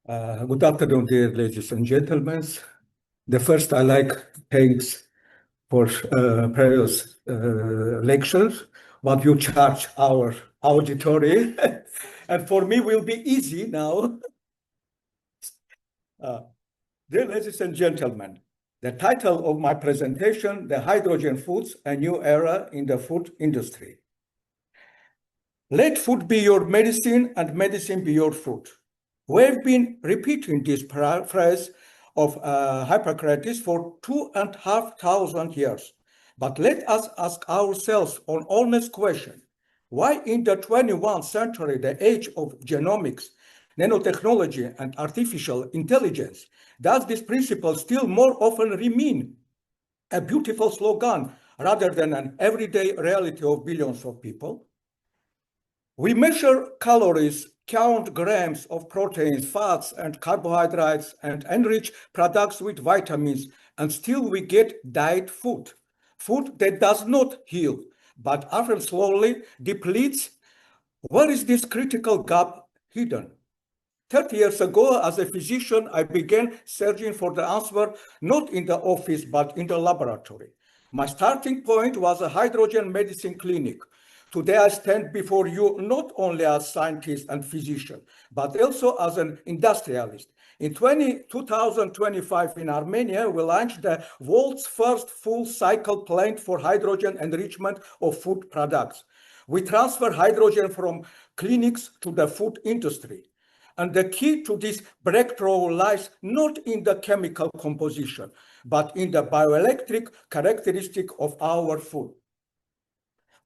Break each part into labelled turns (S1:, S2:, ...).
S1: Good afternoon, dear ladies and gentlemen. The first, I like thanks for previous lectures, what you charge our auditory, and for me will be easy now. Dear ladies and gentlemen, the title of my presentation, The Hydrogen Foods, a New Era in the Food Industry. Let food be your medicine and medicine be your food. We've been repeating this phrase of Hippocrates for 2,500 years. But let us ask ourselves an honest question. Why in the 21st century, the age of genomics, nanotechnology, and artificial intelligence, does this principle still more often remain a beautiful slogan rather than an everyday reality of billions of people? We measure calories, count grams of proteins, fats, and carbohydrates, and enrich products with vitamins, and still we get diet food. Food that does not heal, but often slowly depletes. Where is this critical gap hidden? 30 years ago, as a physician, I began searching for the answer, not in the office, but in the laboratory. My starting point was a hydrogen medicine clinic. Today, I stand before you not only as scientist and physician, but also as an industrialist. In 2025 in Armenia, we launched the world's first full cycle plant for hydrogen enrichment of food products. We transfer hydrogen from clinics to the food industry. And the key to this breakthrough lies not in the chemical composition, but in the bioelectric characteristic of our food.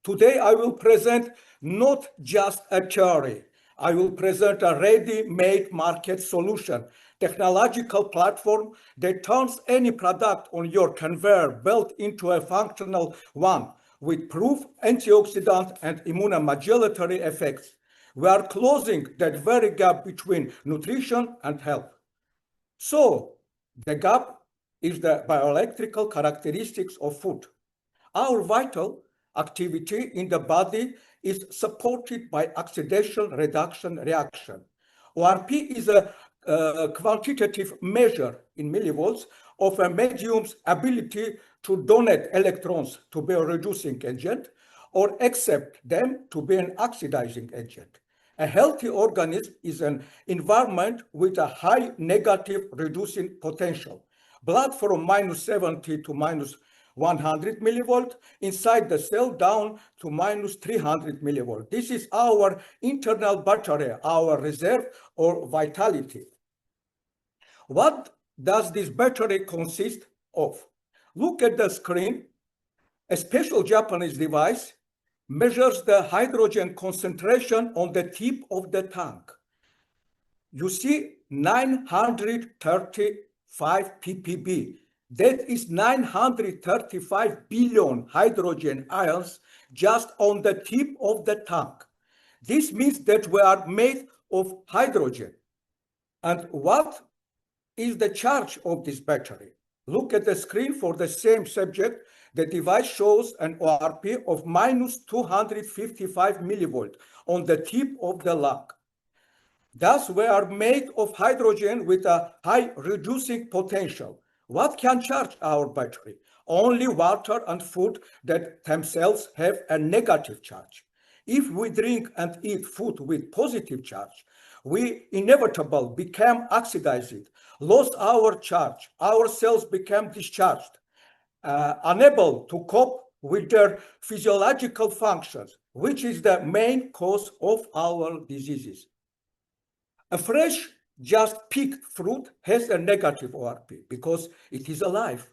S1: Today, I will present not just a theory. I will present a ready-made market solution, technological platform that turns any product on your conveyor belt into a functional one with proof antioxidant and immunomodulatory effects. We are closing that very gap between nutrition and health. So, the gap is the bioelectrical characteristics of food. Our vital activity in the body is supported by oxidation reduction reaction. ORP is a quantitative measure in millivolts of a medium's ability to donate electrons to be a reducing agent or accept them to be an oxidizing agent. A healthy organism is an environment with a high negative reducing potential. Blood from minus 70 to minus 100 millivolt, inside the cell down to minus 300 millivolt. This is our internal battery, our reserve or vitality. What does this battery consist of? Look at the screen. A special Japanese device measures the hydrogen concentration on the tip of the tank. You see 935 ppb. That is 935 billion hydrogen ions just on the tip of the tank. This means that we are made of hydrogen. And what is the charge of this battery? Look at the screen for the same subject. The device shows an ORP of minus 255 millivolt on the tip of the lock. Thus, we are made of hydrogen with a high reducing potential. What can charge our battery? Only water and food that themselves have a negative charge. If we drink and eat food with positive charge, we inevitably become oxidized, lost our charge, our cells become discharged, unable to cope with their physiological functions, which is the main cause of our diseases. A fresh, just picked fruit has a negative ORP because it is alive.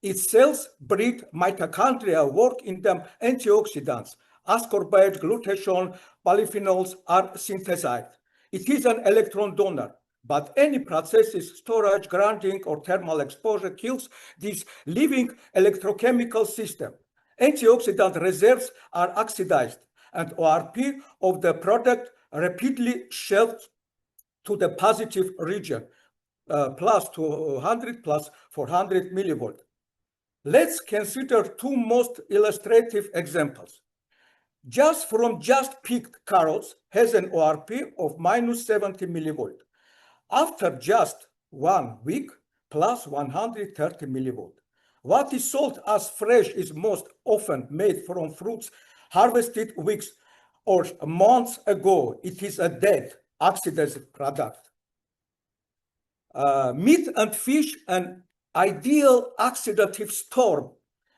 S1: Its cells breed mitochondria, work in them antioxidants, ascorbate, glutathione, polyphenols are synthesized. It is an electron donor, but any processes, storage, grounding, or thermal exposure kills this living electrochemical system. Antioxidant reserves are oxidized, and ORP of the product rapidly shifts to the positive region, plus 200, plus 400 millivolt. Let's consider two most illustrative examples. Just picked carrots has an ORP of minus 70 millivolt. after just 1 week plus 130 millivolt. What is sold as fresh is most often made from fruits harvested weeks or months ago. It is a dead, oxidative product. Meat and fish, an ideal oxidative storm.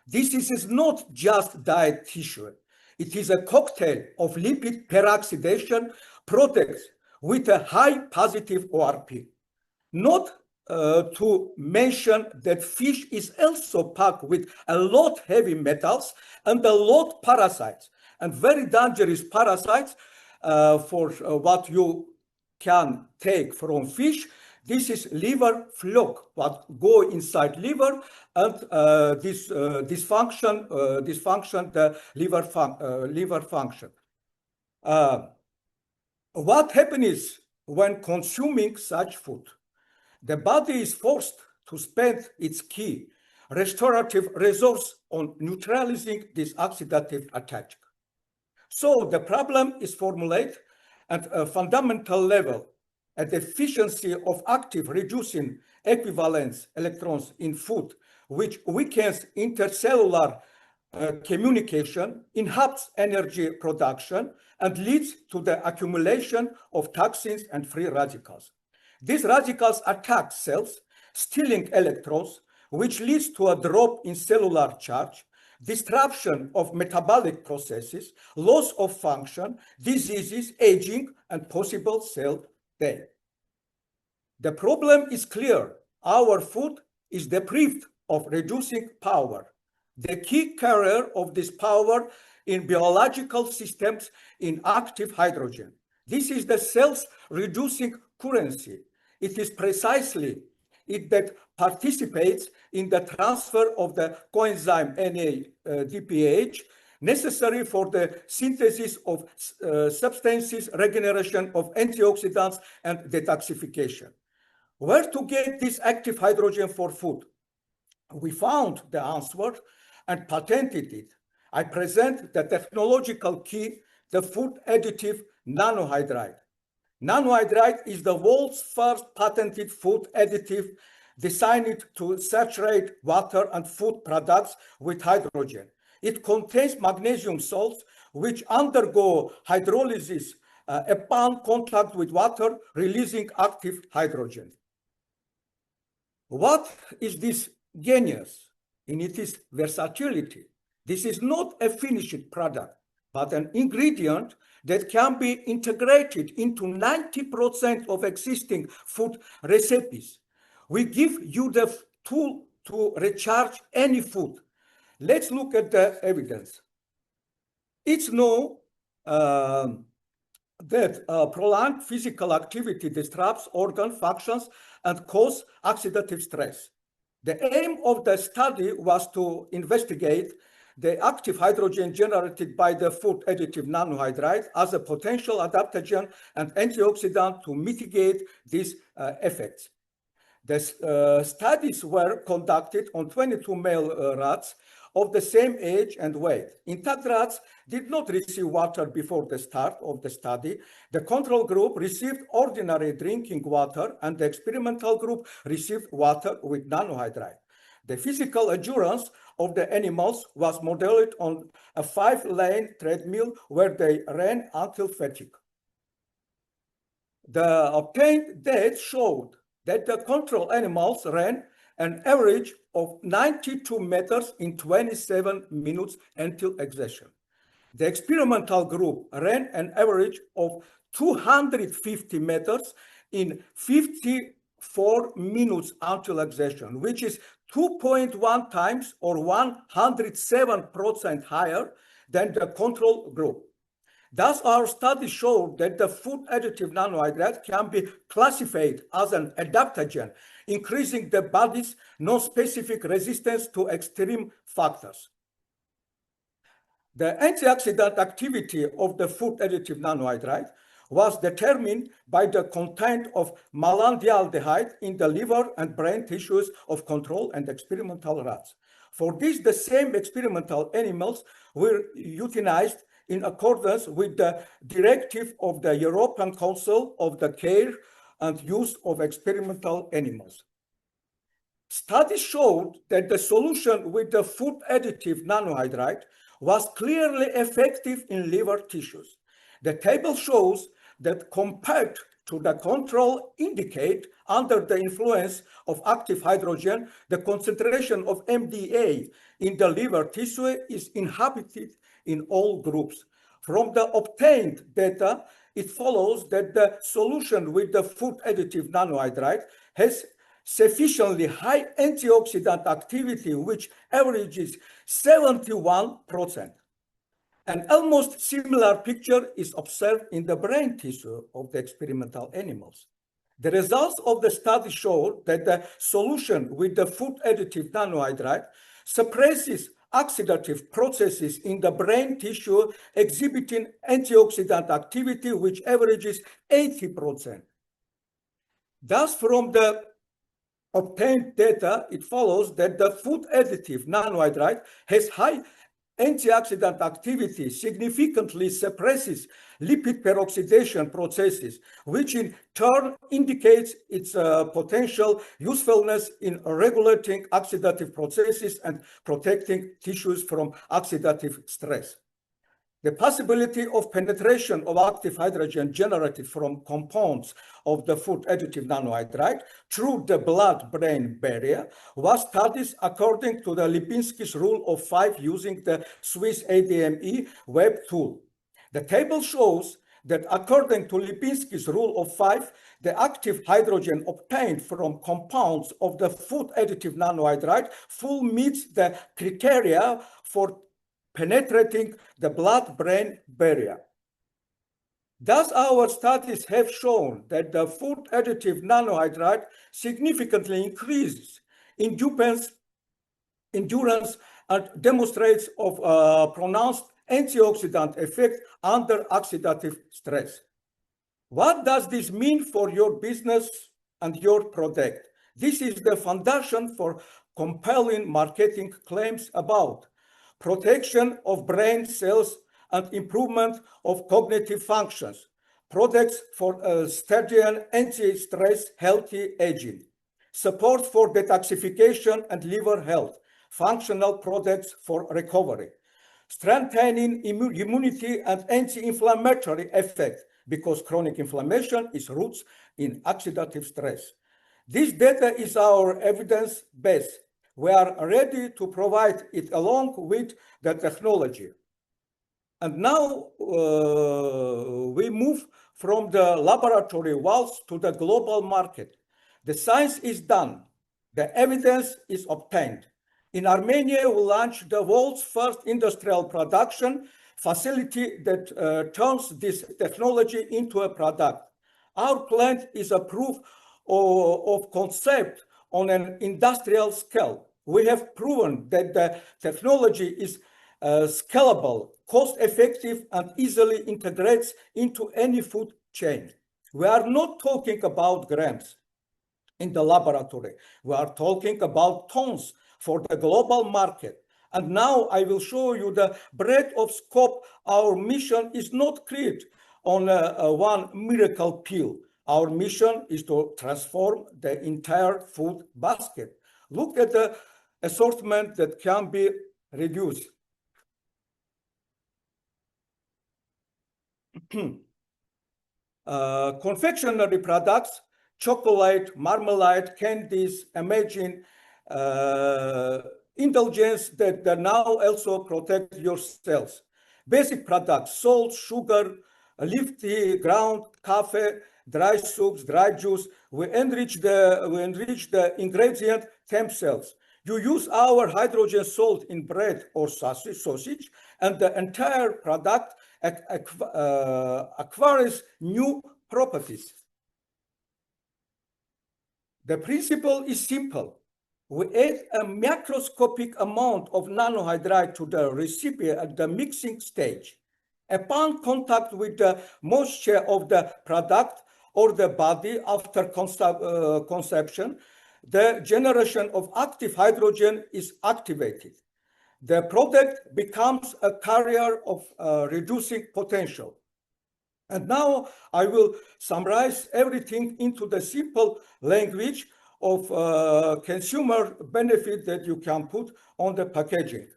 S1: This is not just diet tissue. It is a cocktail of lipid peroxidation products with a high positive ORP. Not to mention that fish is also packed with a lot heavy metals and a lot parasites, and very dangerous parasites for what you can take from fish. This is liver fluk, what go inside liver, and dysfunction the liver function. What happens when consuming such food? The body is forced to spend its key restorative resource on neutralizing this oxidative attack. So the problem is formulated at a fundamental level, at the efficiency of active reducing equivalence electrons in food, which weakens intercellular communication, inhibits energy production, and leads to the accumulation of toxins and free radicals. These radicals attack cells, stealing electrons, which leads to a drop in cellular charge, disruption of metabolic processes, loss of function, diseases, aging, and possible cell death. The problem is clear. Our food is deprived of reducing power. The key carrier of this power in biological systems in active hydrogen. This is the cell's reducing currency. It is precisely it that participates in the transfer of the coenzyme NADPH necessary for the synthesis of substances, regeneration of antioxidants, and detoxification. Where to get this active hydrogen for food? We found the answer and patented it. I present the technological key, the food additive nanohydride. Nanohydride is the world's first patented food additive designed to saturate water and food products with hydrogen. It contains magnesium salts which undergo hydrolysis upon contact with water, releasing active hydrogen. What is this genius? In its versatility. This is not a finished product, but an ingredient that can be integrated into 90% of existing food recipes. We give you the tool to recharge any food. Let's look at the evidence. It's known that prolonged physical activity disrupts organ functions and causes oxidative stress. The aim of the study was to investigate the active hydrogen generated by the food additive nanohydride as a potential adaptogen and antioxidant to mitigate these effects. The studies were conducted on 22 male rats of the same age and weight. Intact rats did not receive water before the start of the study. The control group received ordinary drinking water, and the experimental group received water with nanohydride. The physical endurance of the animals was modeled on a 5-lane treadmill where they ran until fatigue. The obtained data showed that the control animals ran an average of 92 meters in 27 minutes until exhaustion. The experimental group ran an average of 250 meters in 54 minutes until exhaustion, which is 2.1 times or 107% higher than the control group. Thus, our study showed that the food additive nanohydride can be classified as an adaptogen, increasing the body's non-specific resistance to extreme factors. The antioxidant activity of the food additive nanohydride was determined by the content of malondialdehyde in the liver and brain tissues of control and experimental rats. For this, the same experimental animals were euthanized in accordance with the directive of the European Council of the Care and use of experimental animals. Studies showed that the solution with the food additive nanohydride was clearly effective in liver tissues. The table shows that compared to the control indicate under the influence of active hydrogen, the concentration of MDA in the liver tissue is inhibited in all groups. From the obtained data, it follows that the solution with the food additive nanohydride has sufficiently high antioxidant activity, which averages 71%. An almost similar picture is observed in the brain tissue of the experimental animals. The results of the study show that the solution with the food additive nanohydride suppresses oxidative processes in the brain tissue exhibiting antioxidant activity, which averages 80%. Thus, from the obtained data, it follows that the food additive nanohydride has high antioxidant activity, significantly suppresses lipid peroxidation processes, which in turn indicates its potential usefulness in regulating oxidative processes and protecting tissues from oxidative stress. The possibility of penetration of active hydrogen generated from compounds of the food additive nanohydride through the blood-brain barrier was studied according to the Lipinski's rule of 5 using the Swiss ADME web tool. The table shows that according to Lipinski's rule of 5, the active hydrogen obtained from compounds of the food additive nanohydride fully meets the criteria for penetrating the blood-brain barrier. Thus, our studies have shown that the food additive nanohydride significantly increases endurance and demonstrates of pronounced antioxidant effect under oxidative stress. What does this mean for your business and your product? This is the foundation for compelling marketing claims about protection of brain cells and improvement of cognitive functions, products for sturdier anti-stress healthy aging, support for detoxification and liver health, functional products for recovery, strengthening immunity and anti-inflammatory effect, because chronic inflammation is roots in oxidative stress. This data is our evidence base. We are ready to provide it along with the technology. And now we move from the laboratory walls to the global market. The science is done. The evidence is obtained. In Armenia, we launched the world's first industrial production facility that turns this technology into a product. Our plant is a proof of concept on an industrial scale. We have proven that the technology is scalable, cost-effective, and easily integrates into any food chain. We are not talking about grams in the laboratory. We are talking about tons for the global market. And now I will show you the breadth of scope. Our mission is not create on one miracle pill. Our mission is to transform the entire food basket. Look at the assortment that can be reduced. Confectionery products, chocolate, marmalade, candies, imagine indulgence that now also protect your cells. Basic products, salt, sugar, leaf tea, ground coffee, dry soups, dry juice. We enrich the ingredient themselves. You use our hydrogen salt in bread or sausage, and the entire product acquires new properties. The principle is simple. We add a macroscopic amount of nanohydride to the recipient at the mixing stage. Upon contact with the moisture of the product or the body after conception, the generation of active hydrogen is activated. The product becomes a carrier of reducing potential. And now I will summarize everything into the simple language of consumer benefit that you can put on the packaging.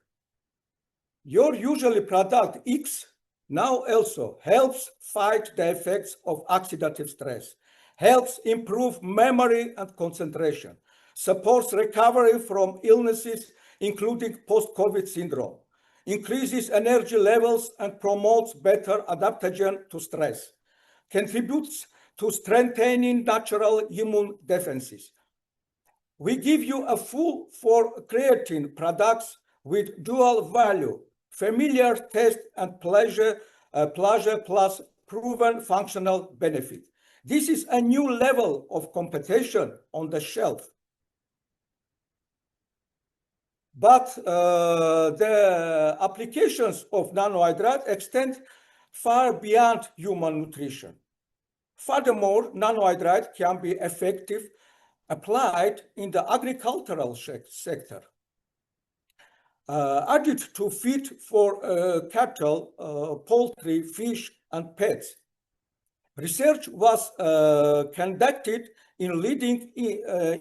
S1: Your usually product X now also helps fight the effects of oxidative stress, helps improve memory and concentration, supports recovery from illnesses, including post-COVID syndrome, increases energy levels and promotes better adaptation to stress, contributes to strengthening natural immune defenses. We give you a full for creatine products with dual value, familiar taste and pleasure plus proven functional benefit. This is a new level of competition on the shelf. But the applications of nanohydrate extend far beyond human nutrition. Furthermore, nanohydrate can be effective applied in the agricultural sector. Added to feed for cattle, poultry, fish, and pets. Research was conducted in leading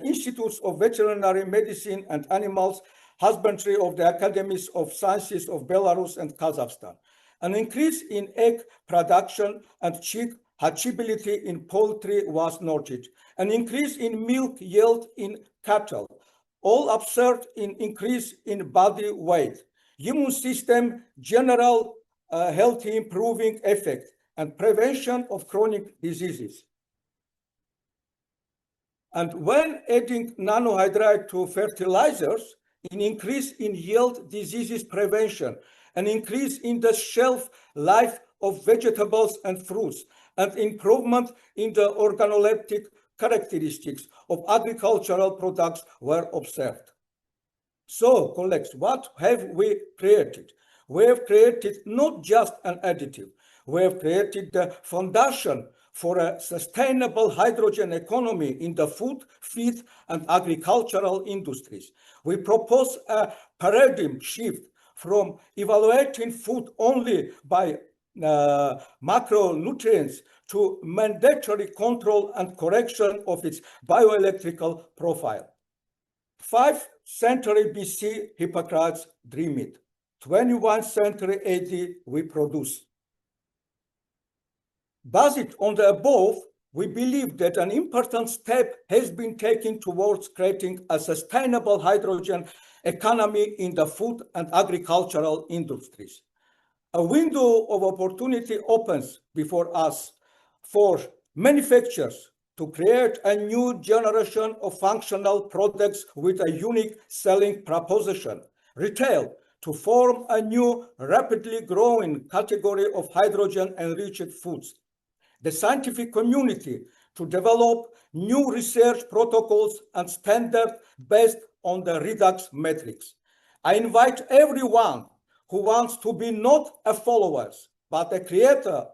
S1: institutes of veterinary medicine and animals husbandry of the Academies of Sciences of Belarus and Kazakhstan. An increase in egg production and chick hatchability in poultry was noted. An increase in milk yield in cattle, all observed in increase in body weight, immune system general healthy improving effect, and prevention of chronic diseases. And when adding nanohydrate to fertilizers, an increase in yield diseases prevention, an increase in the shelf life of vegetables and fruits, and improvement in the organoleptic characteristics of agricultural products were observed. So, colleagues, what have we created? We have created not just an additive, we have created the foundation for a sustainable hydrogen economy in the food, feed, and agricultural industries. We propose a paradigm shift from evaluating food only by macronutrients to mandatory control and correction of its bioelectrical profile. 5th century BC, Hippocrates dreamed it. 21st century AD, we produce. Based on the above, we believe that an important step has been taken towards creating a sustainable hydrogen economy in the food and agricultural industries. A window of opportunity opens before us for manufacturers to create a new generation of functional products with a unique selling proposition, retail to form a new rapidly growing category of hydrogen-enriched foods, the scientific community to develop new research protocols and standards based on the redox metrics. I invite everyone who wants to be not a follower, but a creator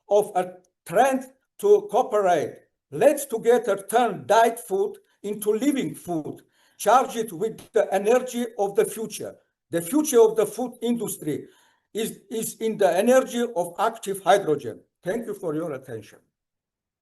S1: of a trend to cooperate. Let's together turn diet food into living food, charge it with the energy of the future. The future of the food industry is in the energy of active hydrogen. Thank you for your attention.